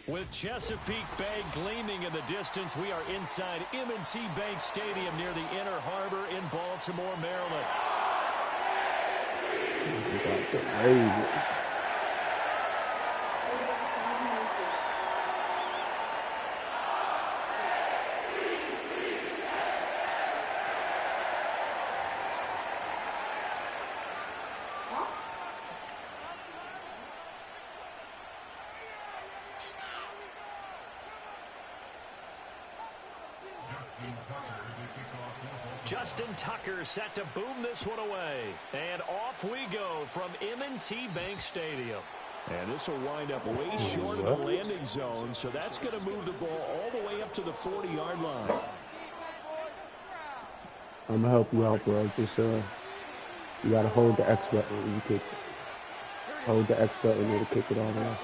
With Chesapeake Bay gleaming in the distance, we are inside M&T Bank Stadium near the Inner Harbor in Baltimore, Maryland. Justin Tucker set to boom this one away. And off we go from M&T Bank Stadium. And this will wind up way short of the landing zone, so that's going to move the ball all the way up to the 40-yard line. I'm going to help you out, bro. Just, you got to hold the X button when you kick it. Hold the X button when you kick it all the way.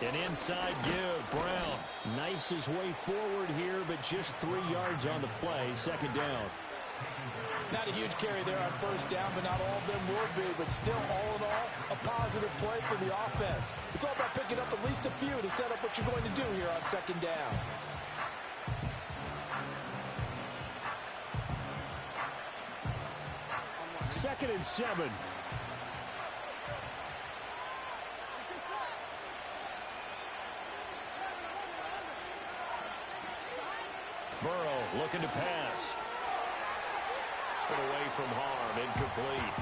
An inside give. Brown knifes his way forward here, but just 3 yards on the play. Second down. Not a huge carry there on first down, but not all of them will be. But still, all in all, a positive play for the offense. It's all about picking up at least a few to set up what you're going to do here on second down. Second and 7. Burrow looking to pass. Away from harm, incomplete.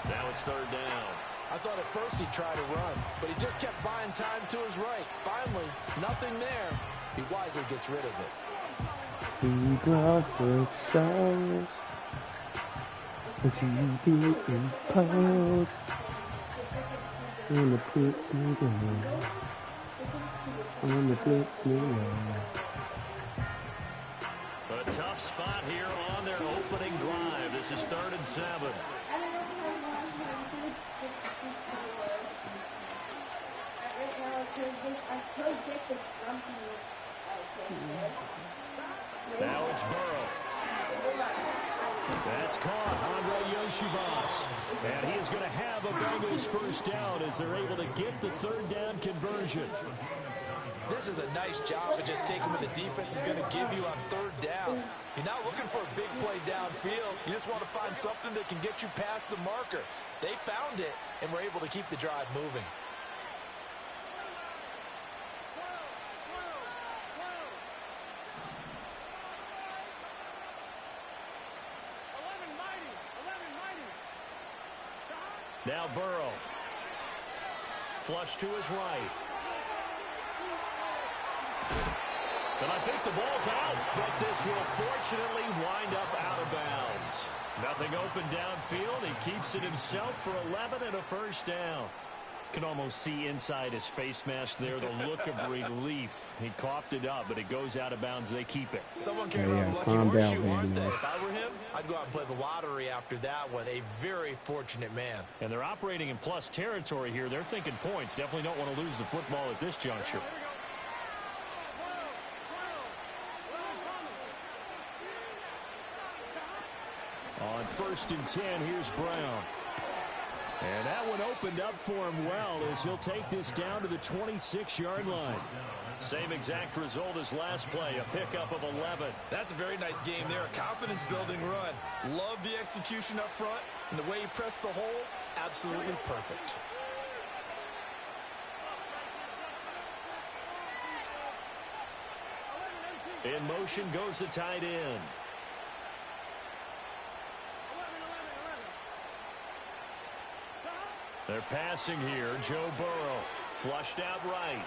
Now it's third down. I thought at first he'd try to run, but he just kept buying time to his right. Finally, nothing there. He wisely gets rid of it. We got the souls, but you didn't pose. On the blitz nigga. On the blitz nigga. A tough spot here on their opening drive. This is third and 7. Now it's Burrow. That's caught. Andre Yoshivas. And he is going to have a Bengals first down as they're able to get the third down conversion. This is a nice job of just taking what the defense is going to give you on third down. You're not looking for a big play downfield. You just want to find something that can get you past the marker. They found it and were able to keep the drive moving. Now Burrow. Flush to his right. And I think the ball's out, but this will fortunately wind up out of bounds. Nothing open downfield. He keeps it himself for 11 and a first down. Can almost see inside his face mask there the look of relief. He coughed it up, but it goes out of bounds. They keep it. Someone came around lucky horseshoe, aren't they? If I were him, I'd go out and play the lottery after that one. A very fortunate man. And they're operating in plus territory here. They're thinking points. Definitely don't want to lose the football at this juncture. On first and 10, here's Brown. And that one opened up for him well as he'll take this down to the 26-yard line. Same exact result as last play, a pickup of 11. That's a very nice game there, a confidence-building run. Love the execution up front, and the way he pressed the hole, absolutely perfect. In motion goes the tight end. They're passing here. Joe Burrow flushed out right.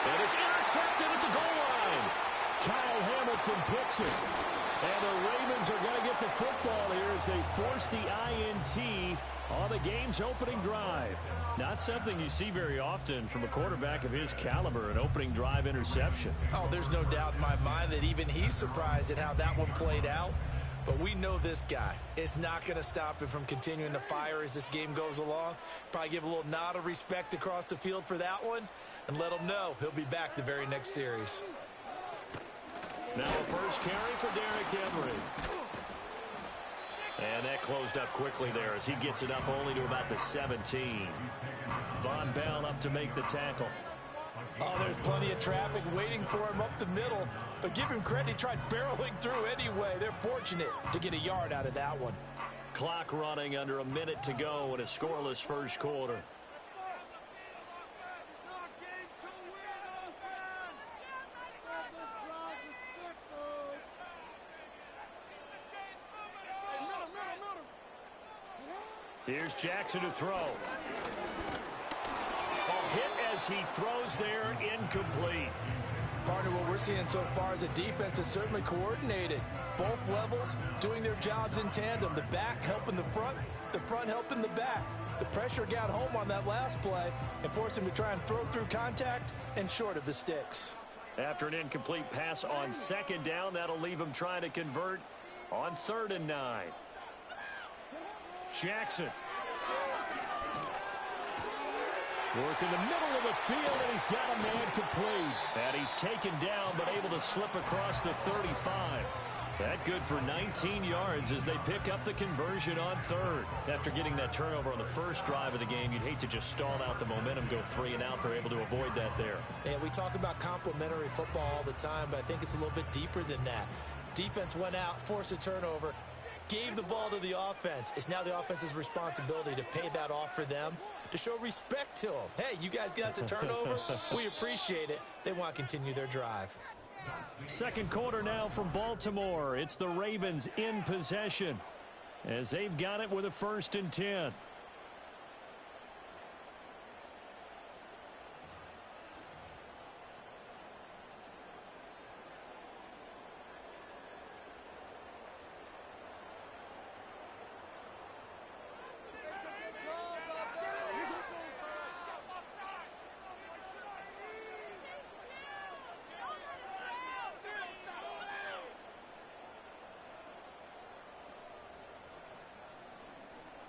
And it's intercepted at the goal line. Kyle Hamilton picks it. And the Ravens are going to get the football here as they force the INT on the game's opening drive. Not something you see very often from a quarterback of his caliber, an opening drive interception. Oh, there's no doubt in my mind that even he's surprised at how that one played out. But we know this guy. It's not going to stop him from continuing to fire as this game goes along. Probably give a little nod of respect across the field for that one and let him know he'll be back the very next series. Now a first carry for Derrick Henry. And that closed up quickly there as he gets it up only to about the 17. Von Bell up to make the tackle. Oh, there's plenty of traffic waiting for him up the middle. But give him credit, he tried barreling through anyway. They're fortunate to get a yard out of that one. Clock running under a minute to go in a scoreless first quarter. Here's Jackson to throw. Hit as he throws there, incomplete. Partner, what we're seeing so far is a defense is certainly coordinated. Both levels doing their jobs in tandem. The back helping the front helping the back. The pressure got home on that last play and forced him to try and throw through contact and short of the sticks. After an incomplete pass on second down, that'll leave him trying to convert on 3rd and 9. Jackson. Work in the middle of the field, and he's got a man complete. And he's taken down, but able to slip across the 35. That good for 19 yards as they pick up the conversion on 3rd. After getting that turnover on the first drive of the game, you'd hate to just stall out the momentum, go 3 and out. They're able to avoid that there. Yeah, we talk about complementary football all the time, but I think it's a little bit deeper than that. Defense went out, forced a turnover, gave the ball to the offense. It's now the offense's responsibility to pay that off for them, to show respect to them. Hey, you guys got us a turnover. We appreciate it. They want to continue their drive. Second quarter now from Baltimore. It's the Ravens in possession as they've got it with a 1st and 10.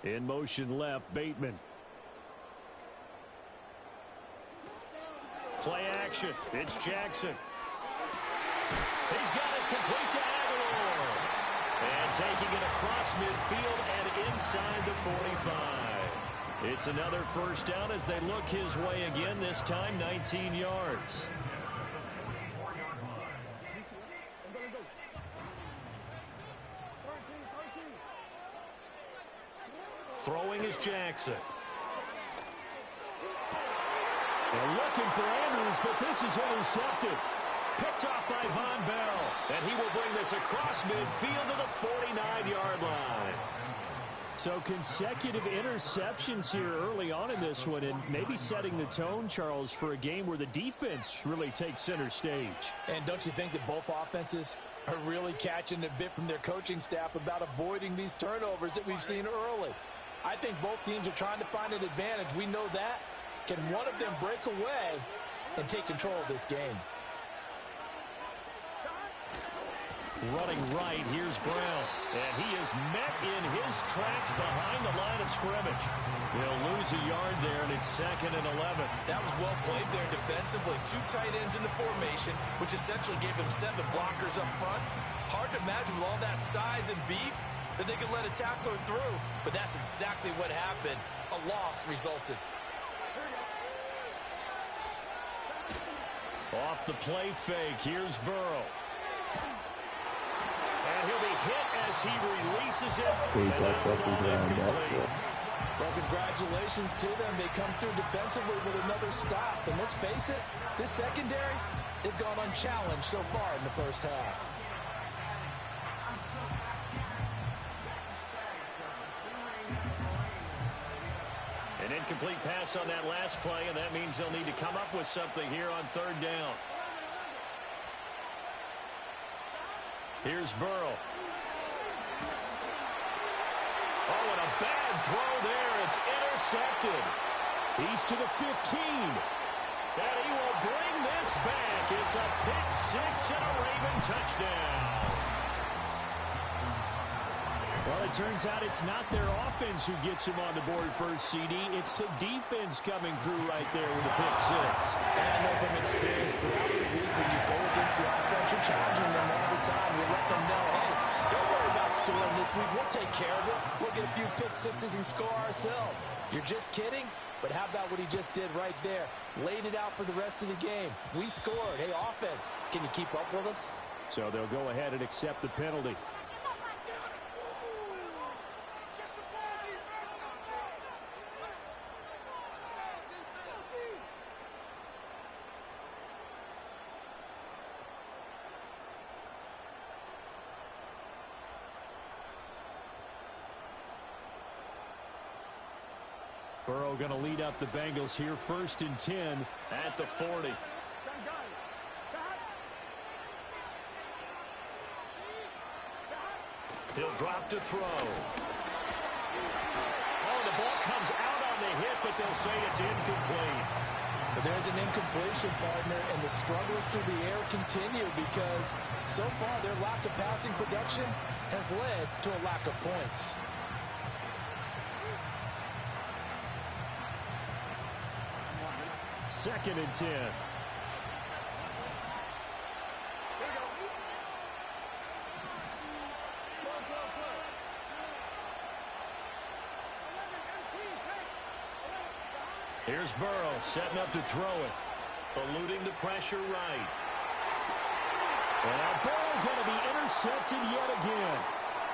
In motion left, Bateman. Play action. It's Jackson. He's got it complete to Aguilar. And taking it across midfield and inside the 45. It's another 1st down as they look his way again, this time 19 yards. Throwing is Jackson. They're looking for Andrews, but this is intercepted. Picked off by Von Bell. And he will bring this across midfield to the 49-yard line. So consecutive interceptions here early on in this one, and maybe setting the tone, Charles, for a game where the defense really takes center stage. And don't you think that both offenses are really catching a bit from their coaching staff about avoiding these turnovers that we've seen early? I think both teams are trying to find an advantage. We know that. Can one of them break away and take control of this game? Running right, here's Brown. And he is met in his tracks behind the line of scrimmage. He'll lose a yard there, and it's 2nd and 11. That was well played there defensively. 2 tight ends in the formation, which essentially gave them 7 blockers up front. Hard to imagine with all that size and beef that they could let a tackler through, but that's exactly what happened. A loss resulted. Off the play fake, here's Burrow. And he'll be hit as he releases it. Well, congratulations to them. They come through defensively with another stop. And let's face it, this secondary, they've gone unchallenged so far in the first half. An incomplete pass on that last play, and that means they'll need to come up with something here on 3rd down. Here's Burrow. Oh, and a bad throw there. It's intercepted. He's to the 15. And he will bring this back. It's a pick 6 and a Raven touchdown. Well, it turns out it's not their offense who gets him on the board first, CD. It's the defense coming through right there with a pick 6. And I know from experience throughout the week, when you go against the offense, you're challenging them all the time. You're letting them know, hey, don't worry about scoring this this week. We'll take care of it. We'll get a few pick sixes and score ourselves. You're just kidding? But how about what he just did right there? Laid it out for the rest of the game. We scored. Hey, offense, can you keep up with us? So they'll go ahead and accept the penalty. Burrow going to lead up the Bengals here, 1st and 10 at the 40. He'll drop to throw. Oh, the ball comes out on the hit, but they'll say it's incomplete. But there's an incompletion, partner, and the struggles through the air continue because so far their lack of passing production has led to a lack of points. Second and 10. Here's Burrow setting up to throw it. Eluding the pressure right. And now Burrow going to be intercepted yet again.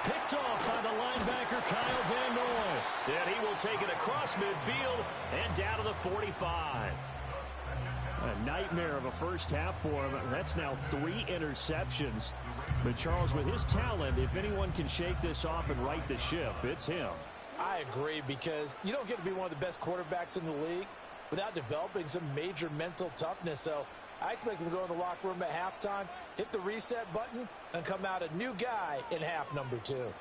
Picked off by the linebacker Kyle Van Noy. And he will take it across midfield and down to the 45. A nightmare of a first half for him. That's now 3 interceptions. But Charles, with his talent, if anyone can shake this off and right the ship, it's him. I agree, because you don't get to be one of the best quarterbacks in the league without developing some major mental toughness. So I expect him to go in the locker room at halftime, hit the reset button, and come out a new guy in half number 2.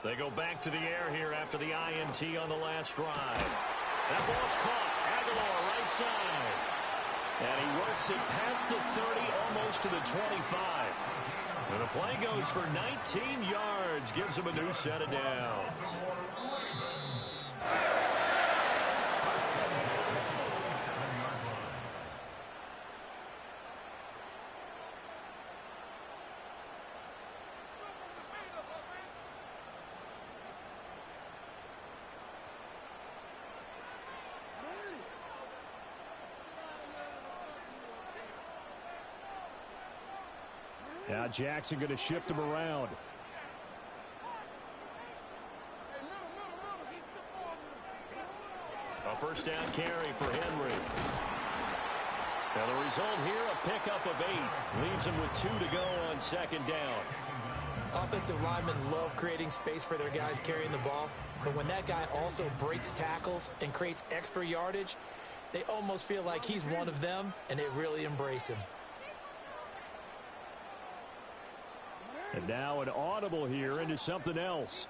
They go back to the air here after the INT on the last drive. That ball's caught. Aguilar right side. And he works it past the 30, almost to the 25. And the play goes for 19 yards. Gives him a new set of downs. Now Jackson going to shift him around. A first down carry for Henry. Now the result here, a pickup of 8. Leaves him with 2 to go on second down. Offensive linemen love creating space for their guys carrying the ball. But when that guy also breaks tackles and creates extra yardage, they almost feel like he's one of them, and they really embrace him. And now an audible here into something else.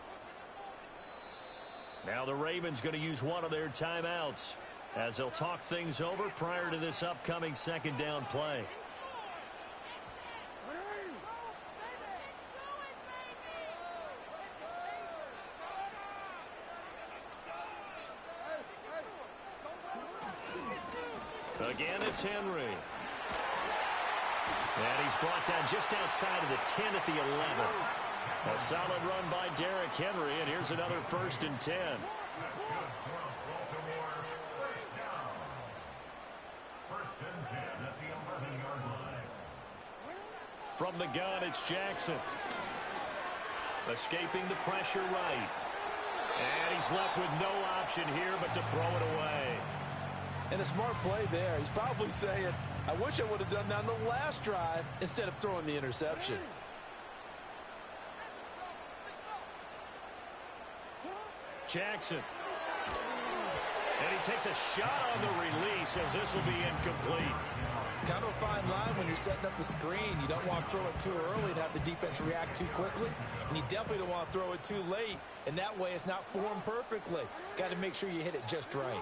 Now the Ravens going to use one of their timeouts as they'll talk things over prior to this upcoming second down play. Again, it's Henry. And he's brought down just outside of the 10 at the 11. A solid run by Derrick Henry, and here's another 1st and 10. From the gun, it's Jackson. Escaping the pressure right. And he's left with no option here but to throw it away. And a smart play there. He's probably saying, I wish I would have done that on the last drive instead of throwing the interception. Jackson. And he takes a shot on the release as this will be incomplete. Kind of a fine line when you're setting up the screen. You don't want to throw it too early and have the defense react too quickly. And you definitely don't want to throw it too late. And that way it's not formed perfectly. Got to make sure you hit it just right.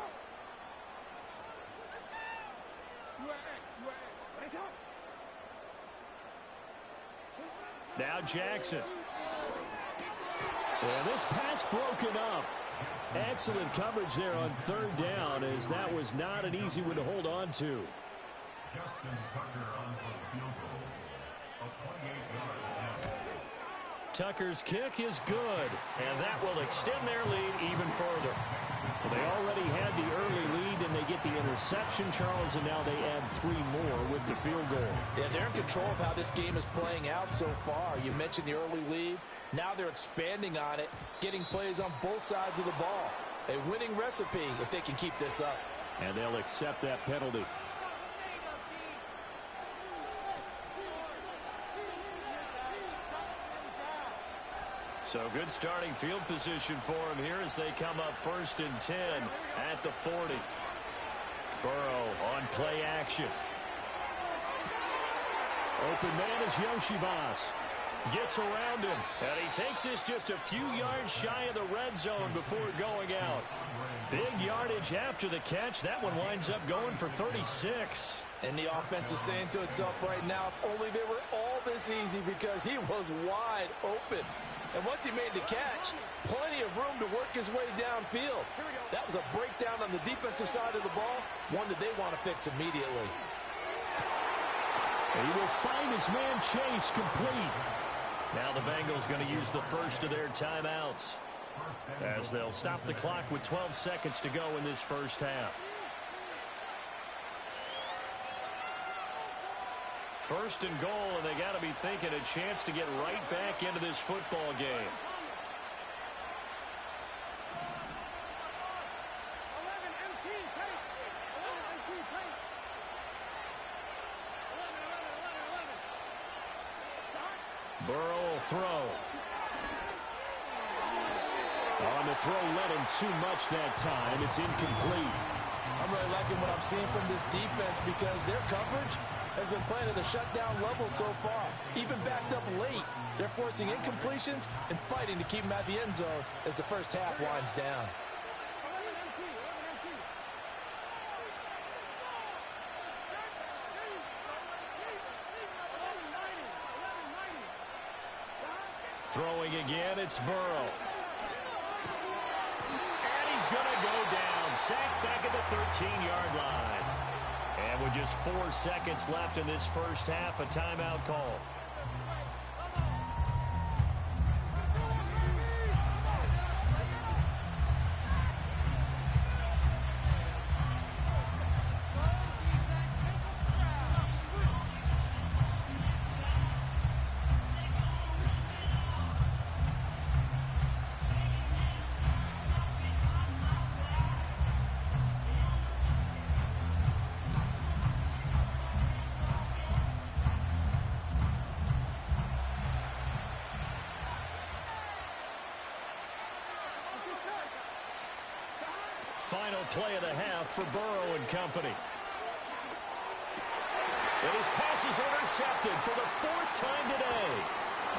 Now Jackson. And this pass broken up. Excellent coverage there on third down. down, as that was not an easy one to hold on to. Tucker's kick is good, and that will extend their lead even further. Well, they already had the early lead, and they get the interception, Charles, and now they add 3 more with the field goal. Yeah, they're in control of how this game is playing out so far. You mentioned the early lead. Now they're expanding on it, getting plays on both sides of the ball. A winning recipe if they can keep this up. And they'll accept that penalty. So good starting field position for him here as they come up 1st and 10 at the 40. Burrow on play action. Open man is Yoshibas. Gets around him, and he takes this just a few yards shy of the red zone before going out. Big yardage after the catch. That one winds up going for 36. And the offense is saying to itself right now, only they were all this easy because he was wide open. And once he made the catch, plenty of room to work his way downfield. That was a breakdown on the defensive side of the ball, one that they want to fix immediately. He will find his man Chase complete. Now the Bengals going to use the first of their timeouts, as they'll stop the clock with 12 seconds to go in this first half. First and goal, and they got to be thinking a chance to get right back into this football game. Burrow will throw. On the throw, let him too much that time. It's incomplete. I'm really liking what I'm seeing from this defense because their coverage has been playing at a shutdown level so far. Even backed up late, they're forcing incompletions and fighting to keep them at the end zone as the first half winds down. Throwing again, it's Burrow. And he's going to go down. Sacked back at the 13-yard line. And with just 4 seconds left in this first half, a timeout call. Final play of the half for Burrow and company. And his pass is intercepted for the 4th time today.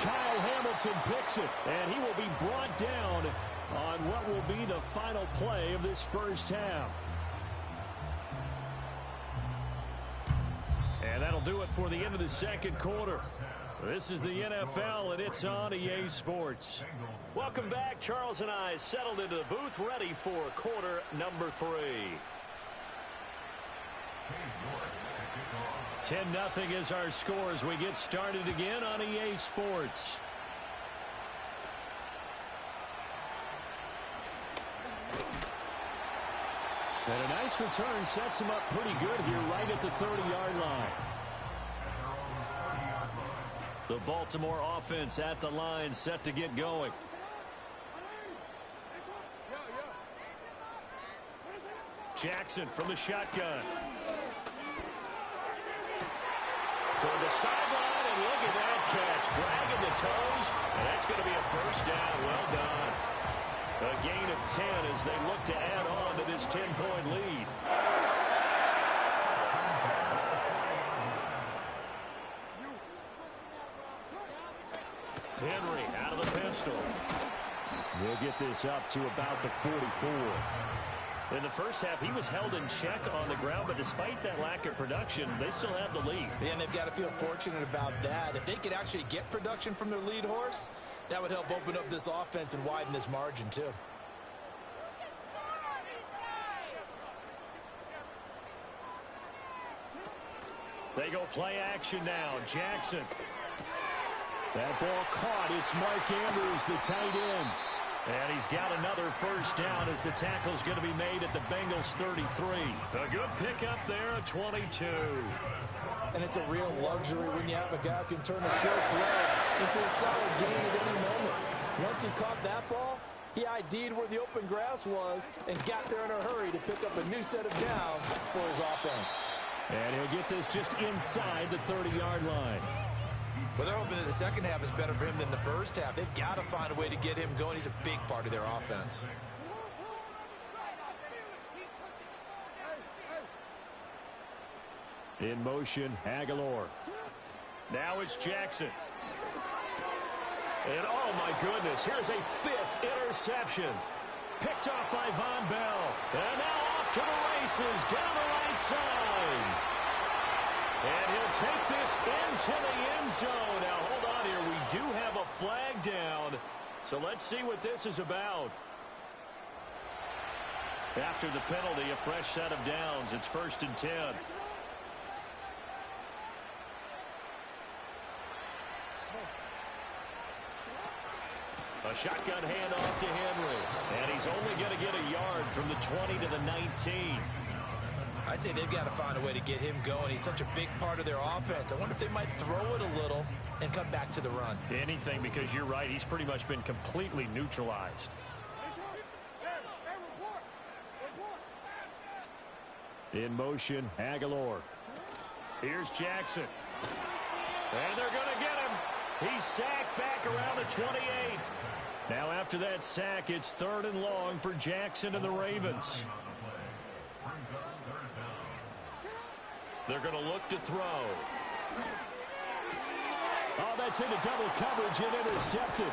Kyle Hamilton picks it, and he will be brought down on what will be the final play of this first half. And that'll do it for the end of the second quarter. This is the NFL, and it's on EA Sports. Welcome back. Charles and I settled into the booth, ready for quarter number 3. 10-0 is our score as we get started again on EA Sports. And a nice return sets him up pretty good here right at the 30-yard line. The Baltimore offense at the line, set to get going. Jackson from the shotgun. Toward the sideline, and look at that catch. Dragging the toes, and that's going to be a first down. Well done. A gain of 10 as they look to add on to this 10-point lead. Henry out of the pistol. We'll get this up to about the 44. In the first half, he was held in check on the ground, but despite that lack of production, they still have the lead. And they've got to feel fortunate about that. If they could actually get production from their lead horse, that would help open up this offense and widen this margin, too. They go play action now. Jackson. That ball caught. It's Mark Andrews, the tight end. And he's got another first down as the tackle's going to be made at the Bengals 33. A good pickup there at 22. And it's a real luxury when you have a guy who can turn a short throw into a solid gain at any moment. Once he caught that ball, he ID'd where the open grass was and got there in a hurry to pick up a new set of downs for his offense. And he'll get this just inside the 30-yard line. Well, they're hoping that the second half is better for him than the first half. They've got to find a way to get him going. He's a big part of their offense. In motion, Aguilar. Now it's Jackson. And oh my goodness, here's a 5th interception. Picked off by Von Bell. And now off to the races down the right side. And he'll take this into the end zone. Now hold on here, we do have a flag down. So let's see what this is about. After the penalty, a fresh set of downs. It's 1st and 10. A shotgun handoff to Henry. And he's only going to get a yard from the 20 to the 19. I'd say they've got to find a way to get him going. He's such a big part of their offense. I wonder if they might throw it a little and come back to the run. Anything, because you're right. He's pretty much been completely neutralized. In motion, Aguilar. Here's Jackson. And they're going to get him. He's sacked back around the 28. Now after that sack, it's 3rd and long for Jackson and the Ravens. They're going to look to throw. Oh, that's into double coverage and intercepted.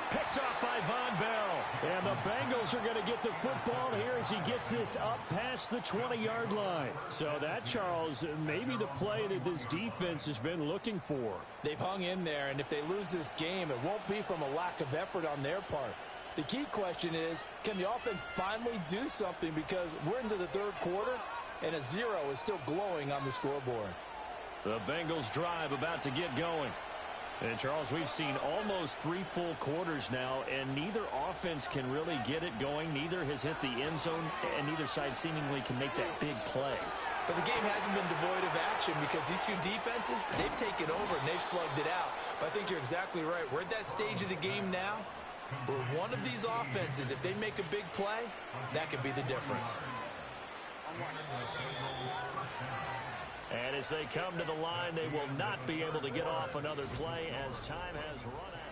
Picked off by Von Bell. And the Bengals are going to get the football here as he gets this up past the 20-yard line. So that, Charles, may be the play that this defense has been looking for. They've hung in there, and if they lose this game, it won't be from a lack of effort on their part. The key question is, can the offense finally do something? Because we're into the 3rd quarter, and a 0 is still glowing on the scoreboard. The Bengals drive about to get going. And, Charles, we've seen almost 3 full quarters now, and neither offense can really get it going. Neither has hit the end zone, and neither side seemingly can make that big play. But the game hasn't been devoid of action because these two defenses, they've taken over and they've slugged it out. But I think you're exactly right. We're at that stage of the game now where one of these offenses, if they make a big play, that could be the difference. And as they come to the line, they will not be able to get off another play as time has run out.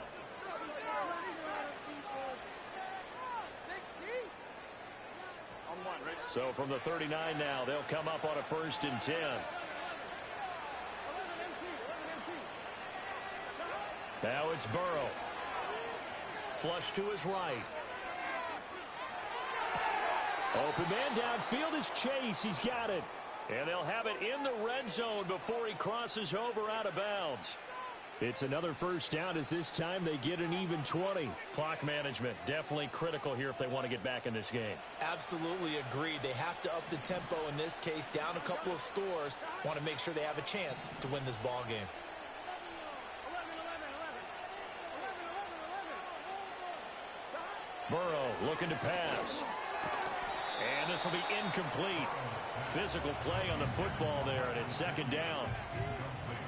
So from the 39 now, they'll come up on a 1st and 10. Now it's Burrow. Flush to his right. Open man downfield is Chase. He's got it. And they'll have it in the red zone before he crosses over out of bounds. It's another first down as this time they get an even 20. Clock management definitely critical here if they want to get back in this game. Absolutely agreed. They have to up the tempo in this case, down a couple of scores. Want to make sure they have a chance to win this ball game. Burrow looking to pass. And this will be incomplete. Physical play on the football there, and it's 2nd down.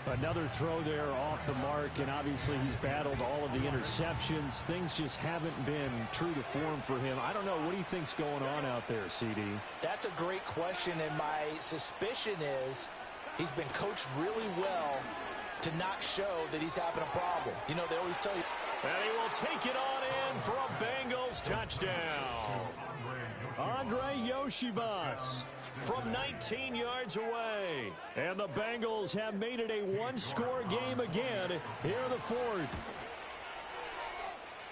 Another throw there off the mark, and obviously he's battled all of the interceptions. Things just haven't been true to form for him. I don't know. What do you think's going on out there, CD? That's a great question, and my suspicion is he's been coached really well to not show that he's having a problem. You know, they always tell you. And he will take it on in for a Bengals touchdown. Andre Yoshivas from 19 yards away. And the Bengals have made it a one-score game again here in the 4th.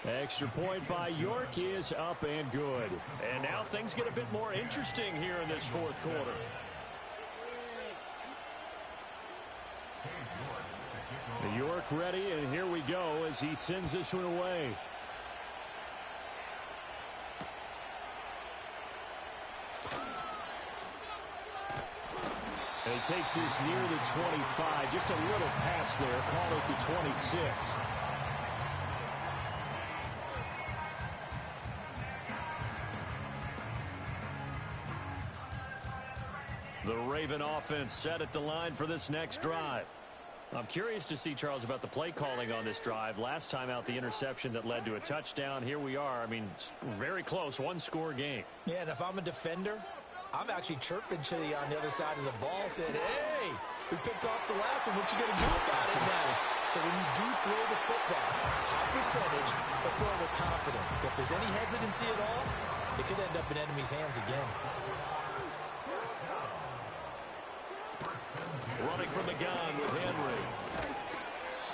Extra point by York is up and good. And now things get a bit more interesting here in this 4th quarter. York ready, and here we go as he sends this one away. And he takes this near the 25. Just a little pass there. Call it the 26. The Raven offense set at the line for this next drive. I'm curious to see, Charles, about the play calling on this drive. Last time out, the interception that led to a touchdown. Here we are. I mean, very close, one-score game. Yeah, and if I'm a defender, I'm actually chirping to you on the other side of the ball, saying, hey, we picked off the last one. What you going to do about it now? So when you do throw the football, high percentage, but throw it with confidence. If there's any hesitancy at all, it could end up in enemy's hands again. Running from the gun with Henry.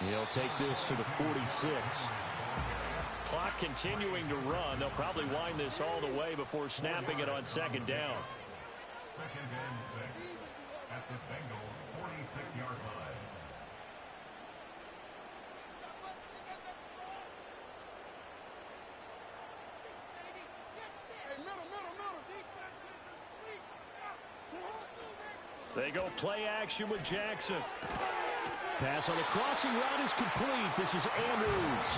He'll take this to the 46. Clock continuing to run. They'll probably wind this all the way before snapping it on second down. Second and 6 at the Bengals' 46-yard line. They go play action with Jackson. Pass on the crossing route is complete. This is Andrews.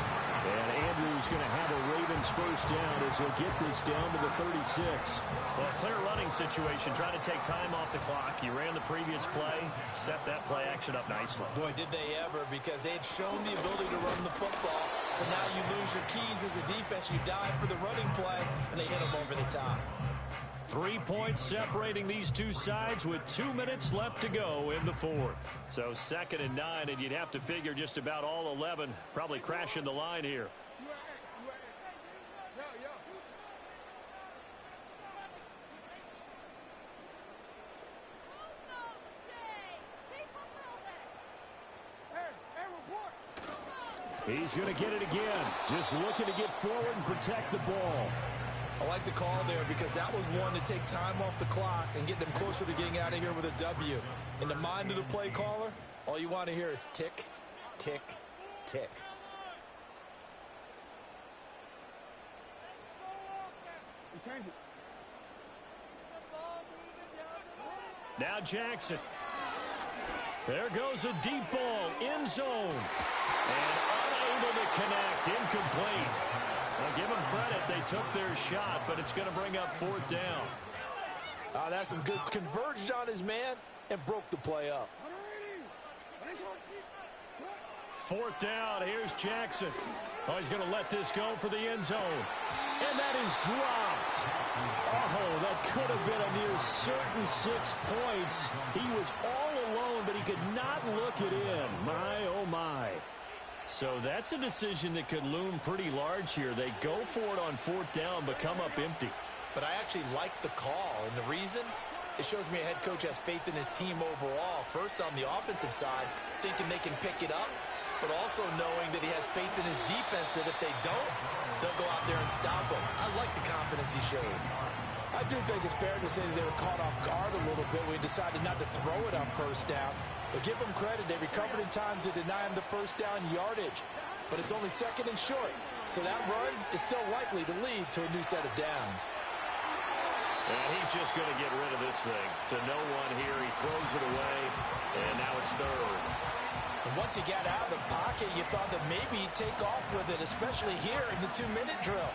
And Andrews going to have a Ravens first down as he'll get this down to the 36. Well, clear running situation, trying to take time off the clock. He ran the previous play, set that play action up nicely. Boy, did they ever, because they had shown the ability to run the football. So now you lose your keys as a defense. You dive for the running play, and they hit them over the top. 3 points separating these two sides with 2 minutes left to go in the fourth. So 2nd and 9, and you'd have to figure just about all 11 probably crashing the line here. He's going to get it again. Just looking to get forward and protect the ball. I like the call there because that was one to take time off the clock and get them closer to getting out of here with a W. In the mind of the play caller, all you want to hear is tick, tick, tick. Now Jackson. There goes a deep ball, end zone. And unable to connect, incomplete. Well, give them credit, they took their shot, but it's going to bring up 4th down. That's some good conversion on his man and broke the play up. 4th down, here's Jackson. Oh, he's going to let this go for the end zone. And that is dropped. Oh, that could have been a near certain 6 points. He was all alone, but he could not look it in. My, oh, my. So that's a decision that could loom pretty large here. They go for it on 4th down, but come up empty. But I actually like the call, and the reason? It shows me a head coach has faith in his team overall. First, on the offensive side, thinking they can pick it up, but also knowing that he has faith in his defense that if they don't, they'll go out there and stop him. I like the confidence he showed. I do think it's fair to say that they were caught off guard a little bit. We decided not to throw it on 1st down. But give them credit. They recovered in time to deny him the 1st down yardage. But it's only 2nd and short. So that run is still likely to lead to a new set of downs. And he's just going to get rid of this thing. To no one here. He throws it away. And now it's 3rd. And once he got out of the pocket, you thought that maybe he'd take off with it, especially here in the 2-minute drill.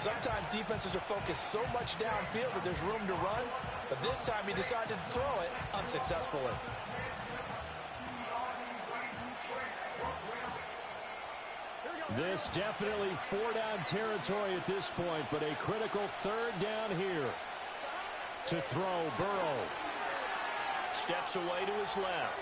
Sometimes defenses are focused so much downfield that there's room to run. But this time he decided to throw it unsuccessfully. This definitely 4-down territory at this point, but a critical 3rd down here. To throw, Burrow. Steps away to his left.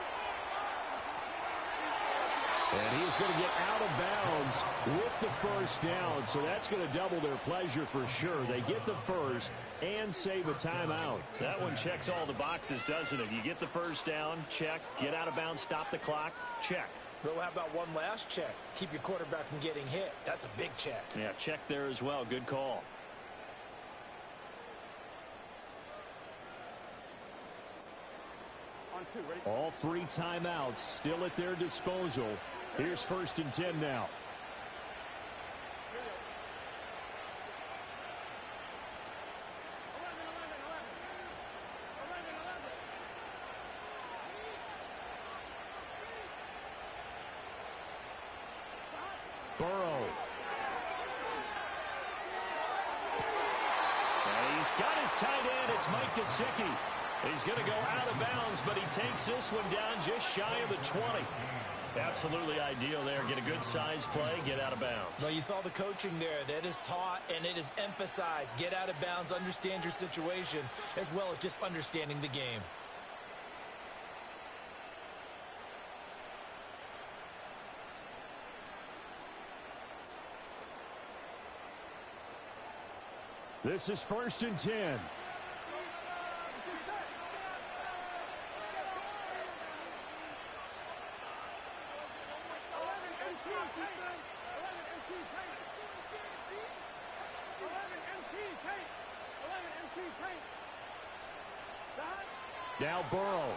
And he's going to get out of bounds with the 1st down, so that's going to double their pleasure for sure. They get the 1st and save a timeout. That one checks all the boxes, doesn't it? You get the 1st down, check. Get out of bounds, stop the clock, check. Though, how about one last check? Keep your quarterback from getting hit. That's a big check. Yeah, check there as well. Good call. All 3 timeouts still at their disposal. Here's 1st and 10 now. It's Mike Gesicki. He's going to go out of bounds, but he takes this one down just shy of the 20. Absolutely ideal there. Get a good size play, get out of bounds. Well, you saw the coaching there. That is taught and it is emphasized. Get out of bounds, understand your situation, as well as just understanding the game. This is 1st and 10. Now Burrow.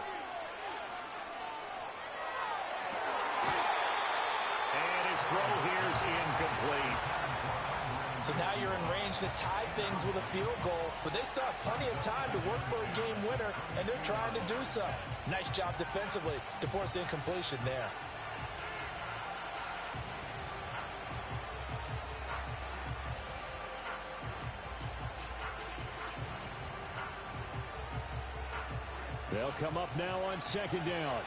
And his throw here is incomplete. So now you're in range to tie things with a field goal, but they still have plenty of time to work for a game winner, and they're trying to do so. Nice job defensively to force incompletion there. They'll come up now on 2nd down.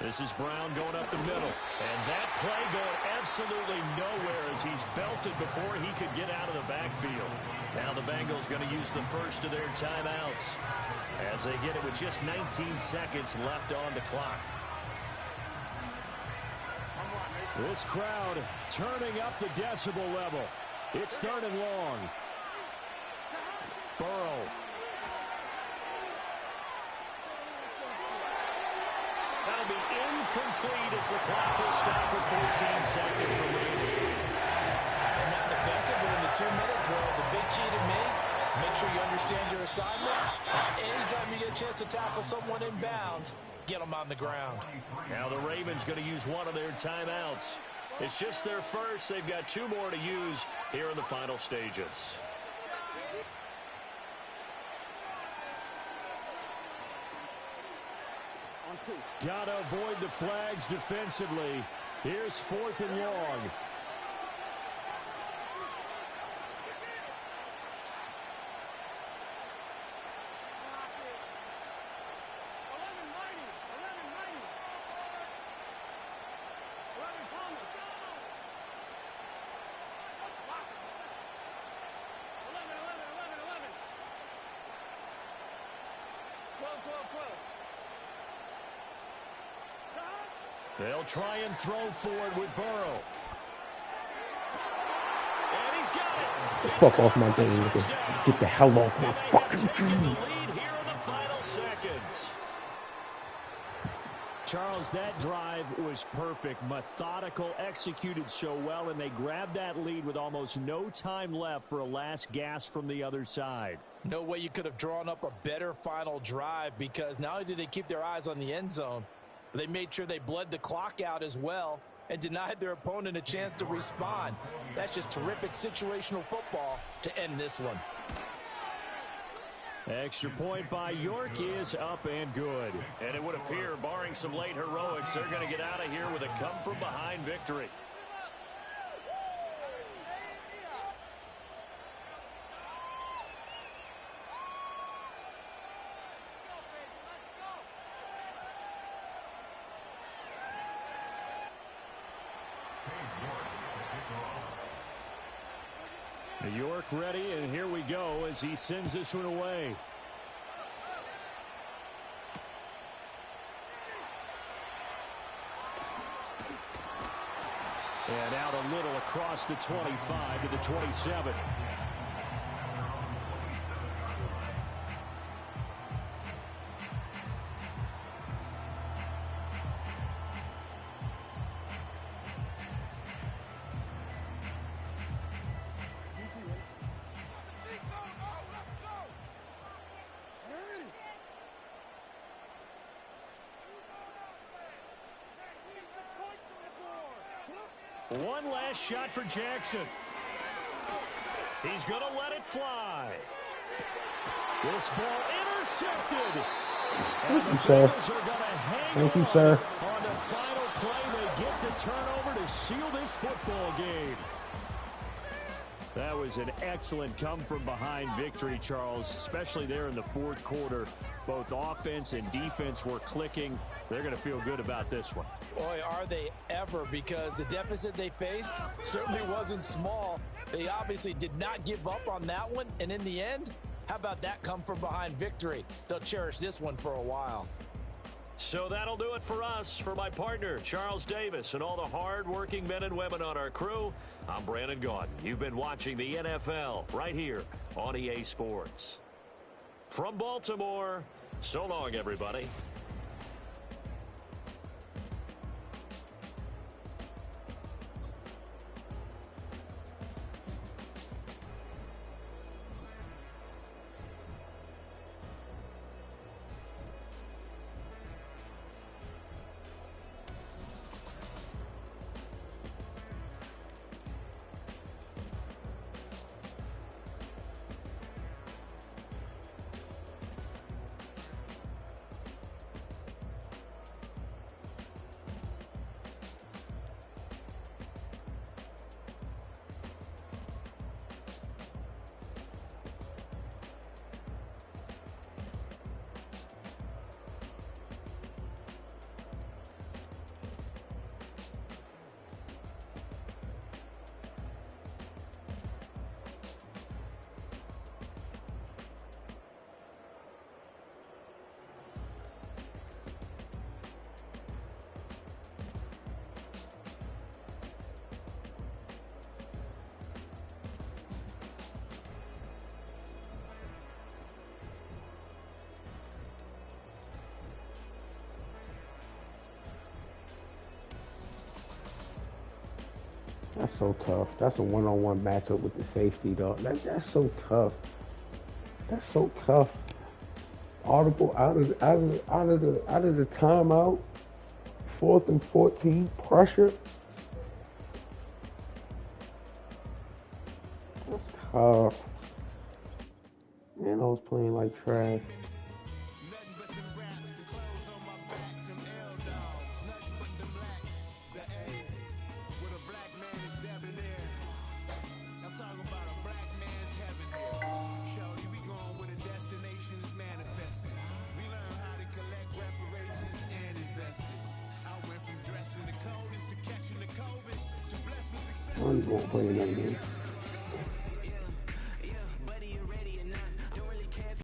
This is Brown going up the middle. And that play going absolutely nowhere as he's belted before he could get out of the backfield. Now the Bengals going to use the first of their timeouts as they get it with just 19 seconds left on the clock. This crowd turning up the decibel level. It's 3rd and long. Burrow. That'll be incomplete as the clock will stop with 14 seconds remaining. And now defensively in the 2-minute drill, the big key to me, make sure you understand your assignments. And anytime you get a chance to tackle someone in bounds, get them on the ground. Now the Ravens going to use one of their timeouts. It's just their first. They've got 2 more to use here in the final stages. Got to avoid the flags defensively. Here's 4th and long. They'll try and throw forward with Burrow. And he's got it. Get the fuck off my game. Get the hell off my fucking Taking the game. lead here in the final seconds. Charles, that drive was perfect, methodical, executed so well, and they grabbed that lead with almost no time left for a last gasp from the other side. No way you could have drawn up a better final drive, because not only did they keep their eyes on the end zone, but they made sure they bled the clock out as well and denied their opponent a chance to respond. That's just terrific situational football to end this one. Extra point by York is up and good. And it would appear, barring some late heroics, they're going to get out of here with a come-from-behind victory. York ready, and here we go as he sends this one away. And out a little across the 25 to the 27. One last shot for Jackson. He's going to let it fly. This ball intercepted. Thank you, sir. Thank you, sir. On the final play, they get the turnover to seal this football game. That was an excellent come-from-behind victory, Charles, especially there in the fourth quarter. Both offense and defense were clicking. They're going to feel good about this one. Boy, are they ever, because the deficit they faced certainly wasn't small. They obviously did not give up on that one, and in the end, how about that come-from-behind victory? They'll cherish this one for a while. So that'll do it for us. For my partner, Charles Davis, and all the hard-working men and women on our crew, I'm Brandon Gaudin. You've been watching the NFL right here on EA Sports. From Baltimore, so long, everybody. That's so tough. That's a one-on-one matchup with the safety, dog. That's so tough. That's so tough. Audible out of the timeout. 4th and 14. Pressure. That's tough. Man, I was playing like trash. I won't play another game.